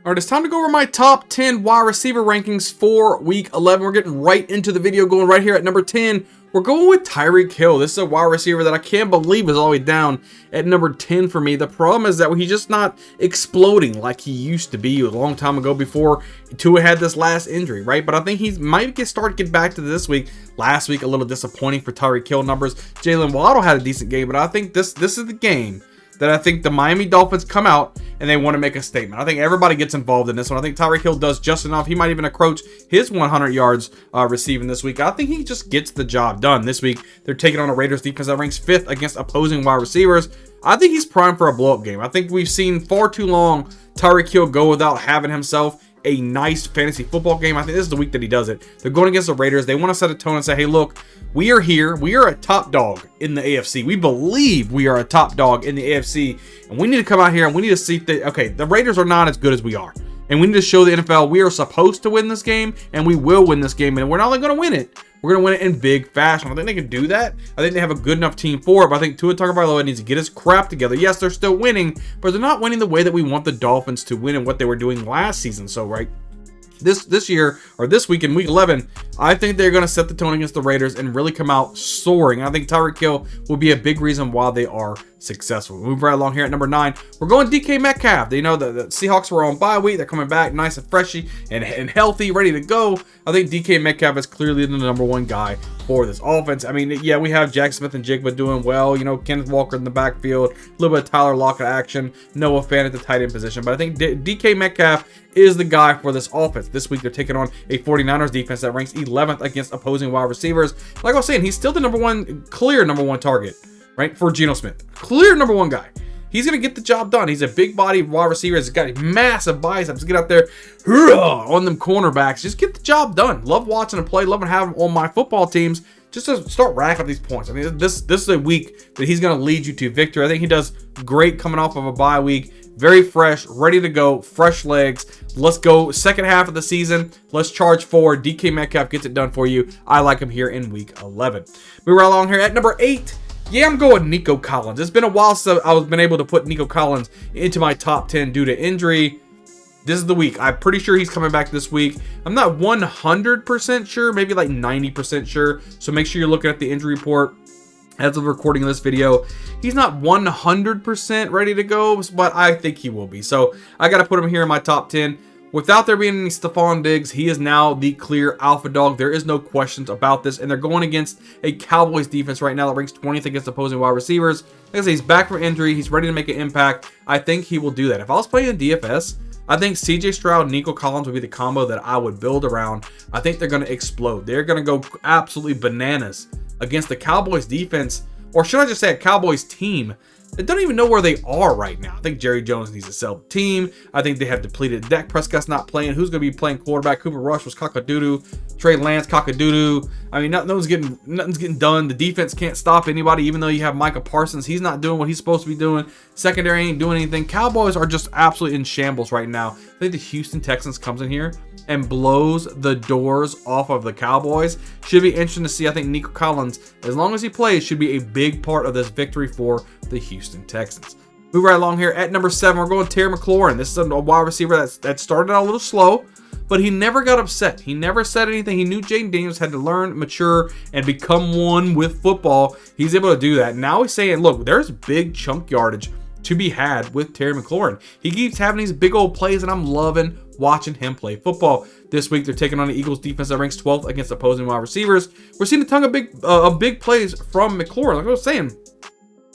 All right, it's time to go over my top 10 wide receiver rankings for week 11. We're getting right into the video, going right here at number 10. We're going with Tyreek Hill. This is a wide receiver that I can't believe is all the way down at number 10 for me. The problem is that he's just not exploding like he used to be a long time ago before Tua had this last injury, right? But I think he might get back to this week. Last week, a little disappointing for Tyreek Hill numbers. Jalen Waddle had a decent game, but I think this is the game that I think the Miami Dolphins come out and they want to make a statement. I think everybody gets involved in this one. I think Tyreek Hill does just enough. He might even approach his 100 yards receiving this week. I think he just gets the job done. This week, they're taking on a Raiders defense that ranks 5th against opposing wide receivers. I think he's primed for a blow-up game. I think we've seen far too long Tyreek Hill go without having himself a nice fantasy football game. I think this is the week that he does it. They're going against the Raiders. They want to set a tone and say, hey, look, we are here. We are a top dog in the AFC. We believe we are a top dog in the AFC, and we need to come out here and we need to see that, okay, the Raiders are not as good as we are. And we need to show the NFL we are supposed to win this game, and we will win this game. And we're not only going to win it, we're going to win it in big fashion. I think they can do that. I think they have a good enough team for it, but I think Tua Tagovailoa needs to get his crap together. Yes, they're still winning, but they're not winning the way that we want the Dolphins to win and what they were doing last season. So, right, this year, or this week in week 11, I think they're going to set the tone against the Raiders and really come out soaring. I think Tyreek Hill will be a big reason why they are successful. Move right along here at number 9. We're going DK Metcalf. You know, the Seahawks were on bye week. They're coming back nice and freshy and healthy, ready to go. I think DK Metcalf is clearly the number 1 guy for this offense. I mean, yeah, we have Jack Smith and Jigba doing well. You know, Kenneth Walker in the backfield, a little bit of Tyler Lockett action, Noah Fant at the tight end position. But I think DK Metcalf is the guy for this offense. This week, they're taking on a 49ers defense that ranks 11th against opposing wide receivers. Like I was saying, he's still the clear number one target, right, for Geno Smith. Clear number 1 guy. He's going to get the job done. He's a big body wide receiver. He's got massive biceps. Get out there on them cornerbacks. Just get the job done. Love watching him play. Love having him on my football teams just to start racking up these points. I mean, this is a week that he's going to lead you to victory. I think he does great coming off of a bye week. Very fresh, ready to go, fresh legs. Let's go second half of the season. Let's charge forward. DK Metcalf gets it done for you. I like him here in week 11. Move right along here at number 8. Yeah, I'm going Nico Collins. It's been a while since I've been able to put Nico Collins into my top 10 due to injury. This is the week. I'm pretty sure he's coming back this week. I'm not 100% sure, maybe like 90% sure. So make sure you're looking at the injury report as of recording this video. He's not 100% ready to go, but I think he will be. So I got to put him here in my top 10. Without there being any Stephon Diggs, he is now the clear alpha dog. There is no questions about this. And they're going against a Cowboys defense right now that ranks 20th against opposing wide receivers. Like I say, he's back from injury. He's ready to make an impact. I think he will do that. If I was playing in DFS, I think CJ Stroud, Nico Collins would be the combo that I would build around. I think they're going to explode. They're going to go absolutely bananas against the Cowboys defense, or should I just say a Cowboys team that don't even know where they are right now. I think Jerry Jones needs to sell the team. I think they have depleted. Dak Prescott's not playing. Who's going to be playing quarterback? Cooper Rush was cock-a-doodoo. Trey Lance, cock-a-doodoo. I mean, nothing's getting done. The defense can't stop anybody, even though you have Micah Parsons. He's not doing what he's supposed to be doing. Secondary ain't doing anything. Cowboys are just absolutely in shambles right now. I think the Houston Texans comes in here and blows the doors off of the Cowboys. Should be interesting to see. I think Nico Collins, as long as he plays, should be a big part of this victory for the Houston Texans. Move right along here at number 7. We're going Terry McLaurin. This is a wide receiver that started out a little slow, but he never got upset. He never said anything. He knew Jaden Daniels had to learn, mature, and become one with football. He's able to do that. Now he's saying, look, there's big chunk yardage to be had with Terry McLaurin. He keeps having these big old plays, and I'm loving watching him play football. This week, they're taking on the Eagles defense that ranks 12th against opposing wide receivers. We're seeing a ton of big plays from McLaurin. Like I was saying,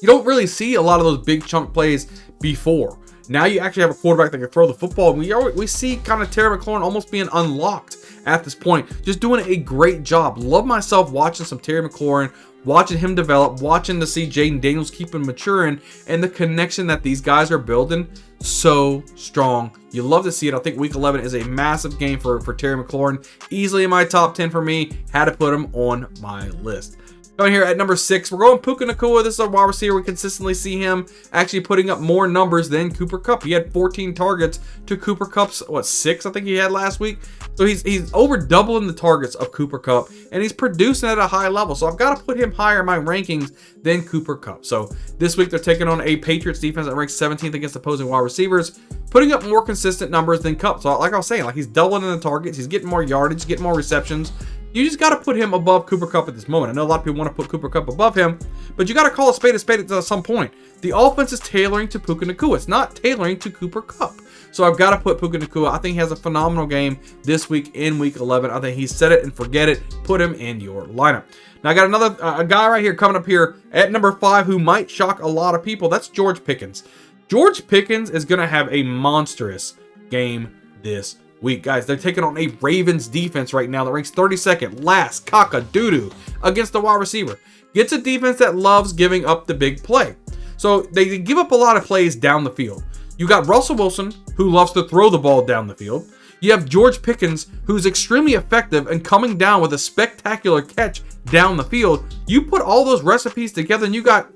you don't really see a lot of those big chunk plays before. Now you actually have a quarterback that can throw the football. We see kind of Terry McLaurin almost being unlocked at this point. Just doing a great job. Love myself watching some Terry McLaurin, watching him develop, watching to see Jaden Daniels keeping maturing, and the connection that these guys are building so strong. You love to see it. I think week 11 is a massive game for Terry McLaurin. Easily in my top 10 for me. Had to put him on my list. Going here at number 6, we're going Puka Nacua. This is a wide receiver. We consistently see him actually putting up more numbers than Cooper Kupp. He had 14 targets to Cooper Kupp's, 6 I think he had last week. So he's over doubling the targets of Cooper Kupp, and he's producing at a high level. So I've got to put him higher in my rankings than Cooper Kupp. So this week they're taking on a Patriots defense that ranks 17th against opposing wide receivers, putting up more consistent numbers than Kupp. So like I was saying, like he's doubling in the targets, he's getting more yardage, getting more receptions. You just got to put him above Cooper Kupp at this moment. I know a lot of people want to put Cooper Kupp above him, but you got to call a spade at some point. The offense is tailoring to Puka Nacua. It's not tailoring to Cooper Kupp. So I've got to put Puka Nacua. I think he has a phenomenal game this week in week 11. I think he set it and forget it. Put him in your lineup. Now I got another a guy right here coming up here at number 5 who might shock a lot of people. That's George Pickens. George Pickens is going to have a monstrous game this week, guys. They're taking on a Ravens defense right now that ranks 32nd, last, cock-a-doodoo against the wide receiver. Gets a defense that loves giving up the big play. So they give up a lot of plays down the field. You got Russell Wilson, who loves to throw the ball down the field. You have George Pickens, who's extremely effective and coming down with a spectacular catch down the field. You put all those recipes together and you got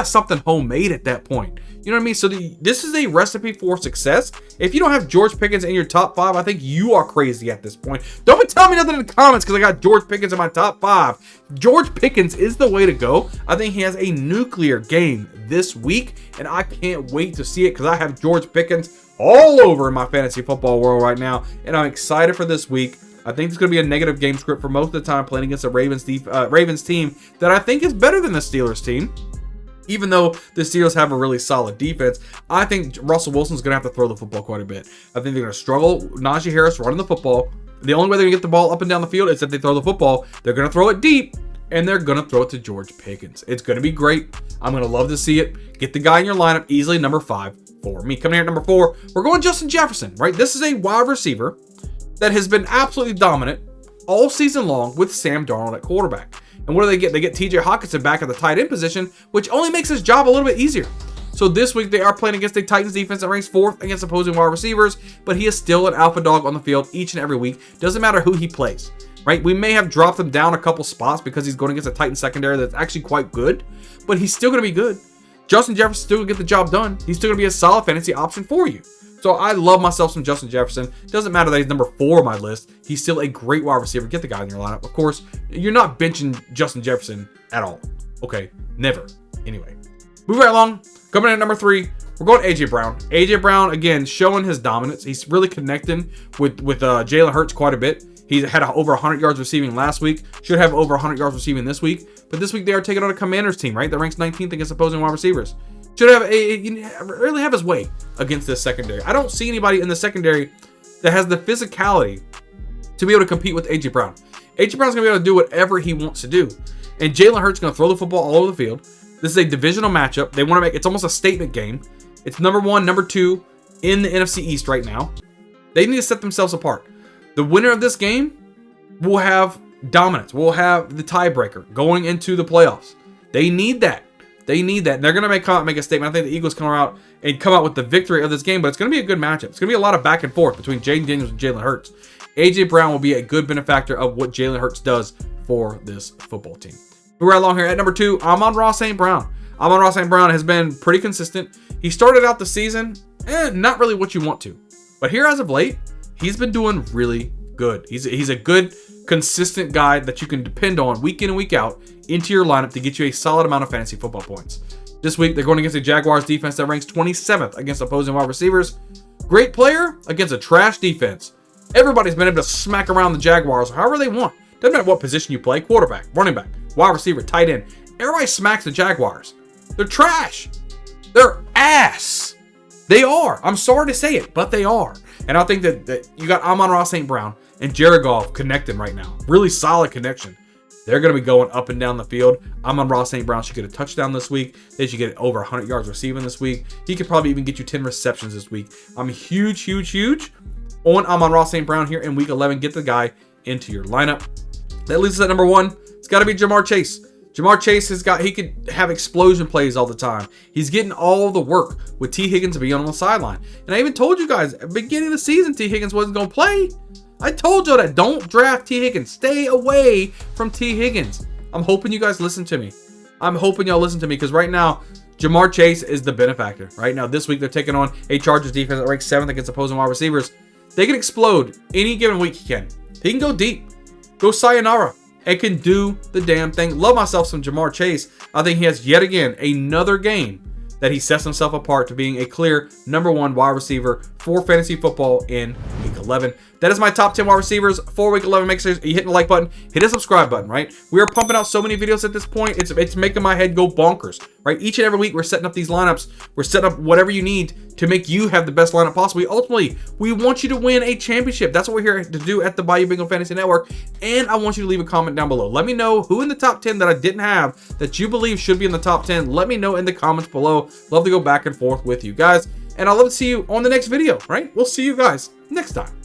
something homemade at that point. You know what I mean? So this is a recipe for success. If you don't have George Pickens in your top 5, I think you are crazy at this point. Don't be telling me nothing in the comments because I got George Pickens in my top 5. George Pickens is the way to go. I think he has a nuclear game this week, and I can't wait to see it because I have George Pickens all over in my fantasy football world right now, and I'm excited for this week. I think it's going to be a negative game script for most of the time playing against a Ravens team that I think is better than the Steelers team. Even though the Steelers have a really solid defense, I think Russell Wilson's going to have to throw the football quite a bit. I think they're going to struggle. Najee Harris running the football. The only way they're going to get the ball up and down the field is if they throw the football. They're going to throw it deep, and they're going to throw it to George Pickens. It's going to be great. I'm going to love to see it. Get the guy in your lineup, easily number 5 for me. Coming here at number 4, we're going Justin Jefferson, right? This is a wide receiver that has been absolutely dominant all season long with Sam Darnold at quarterback. And what do they get? They get TJ Hockenson back at the tight end position, which only makes his job a little bit easier. So this week they are playing against a Titans defense that ranks 4th against opposing wide receivers, but he is still an alpha dog on the field each and every week. Doesn't matter who he plays, right? We may have dropped him down a couple spots because he's going against a Titan secondary that's actually quite good, but he's still going to be good. Justin Jefferson still going to get the job done. He's still going to be a solid fantasy option for you. So I love myself some Justin Jefferson. Doesn't matter that he's number 4 on my list. He's still a great wide receiver. Get the guy in your lineup. Of course, you're not benching Justin Jefferson at all. Okay, never. Anyway, move right along. Coming in at number 3, we're going A.J. Brown. A.J. Brown, again, showing his dominance. He's really connecting with Jalen Hurts quite a bit. He had over 100 yards receiving last week. Should have over 100 yards receiving this week. But this week they are taking on a Commanders team, right? That ranks 19th against opposing wide receivers. Should really have his way against this secondary. I don't see anybody in the secondary that has the physicality to be able to compete with A.J. Brown. A.J. Brown's going to be able to do whatever he wants to do. And Jalen Hurts is going to throw the football all over the field. This is a divisional matchup. They want to make it's almost a statement game. It's number 1, number 2 in the NFC East right now. They need to set themselves apart. The winner of this game will have dominance. Will have the tiebreaker going into the playoffs. They need that. They need that. And they're going to make a statement. I think the Eagles come out with the victory of this game, but it's going to be a good matchup. It's going to be a lot of back and forth between Jaden Daniels and Jalen Hurts. A.J. Brown will be a good benefactor of what Jalen Hurts does for this football team. We're right along here at number 2, Amon-Ra St. Brown. Amon-Ra St. Brown has been pretty consistent. He started out the season, not really what you want to. But here as of late, he's been doing really good. He's a good, consistent guy that you can depend on week in and week out into your lineup to get you a solid amount of fantasy football points. This week, they're going against a Jaguars defense that ranks 27th against opposing wide receivers. Great player against a trash defense. Everybody's been able to smack around the Jaguars however they want. Doesn't matter what position you play, quarterback, running back, wide receiver, tight end. Everybody smacks the Jaguars. They're trash. They're ass. They are. I'm sorry to say it, but they are. And I think that you got Amon-Ra St. Brown and Jared Goff connecting right now. Really solid connection. They're going to be going up and down the field. Amon-Ra St. Brown should get a touchdown this week. They should get over 100 yards receiving this week. He could probably even get you 10 receptions this week. I'm huge on Amon-Ra St. Brown here in week 11. Get the guy into your lineup. That leads us at number 1. It's got to be Jamar Chase. Jamar Chase he could have explosion plays all the time. He's getting all the work with T. Higgins being on the sideline. And I even told you guys, at the beginning of the season, T. Higgins wasn't going to play. I told you that. Don't draft T. Higgins. Stay away from T. Higgins. I'm hoping you guys listen to me. I'm hoping y'all listen to me because right now, Jamar Chase is the benefactor. Right now, this week, they're taking on a Chargers defense that ranks 7th against opposing wide receivers. They can explode any given week he can. He can go deep. Go sayonara. And can do the damn thing. Love myself some Jamar Chase. I think he has yet again another game that he sets himself apart to being a clear #1 wide receiver for fantasy football in week 11. That is my top 10 wide receivers for week 11. Make sure you hit the like button, hit the subscribe button, right? We are pumping out so many videos at this point. It's making my head go bonkers, right? Each and every week we're setting up these lineups. We're setting up whatever you need to make you have the best lineup possible. Ultimately, we want you to win a championship. That's what we're here to do at the Bayou Bingo Fantasy Network. And I want you to leave a comment down below. Let me know who in the top 10 that I didn't have that you believe should be in the top 10. Let me know in the comments below. Love to go back and forth with you guys. And I'd love to see you on the next video, right? We'll see you guys next time.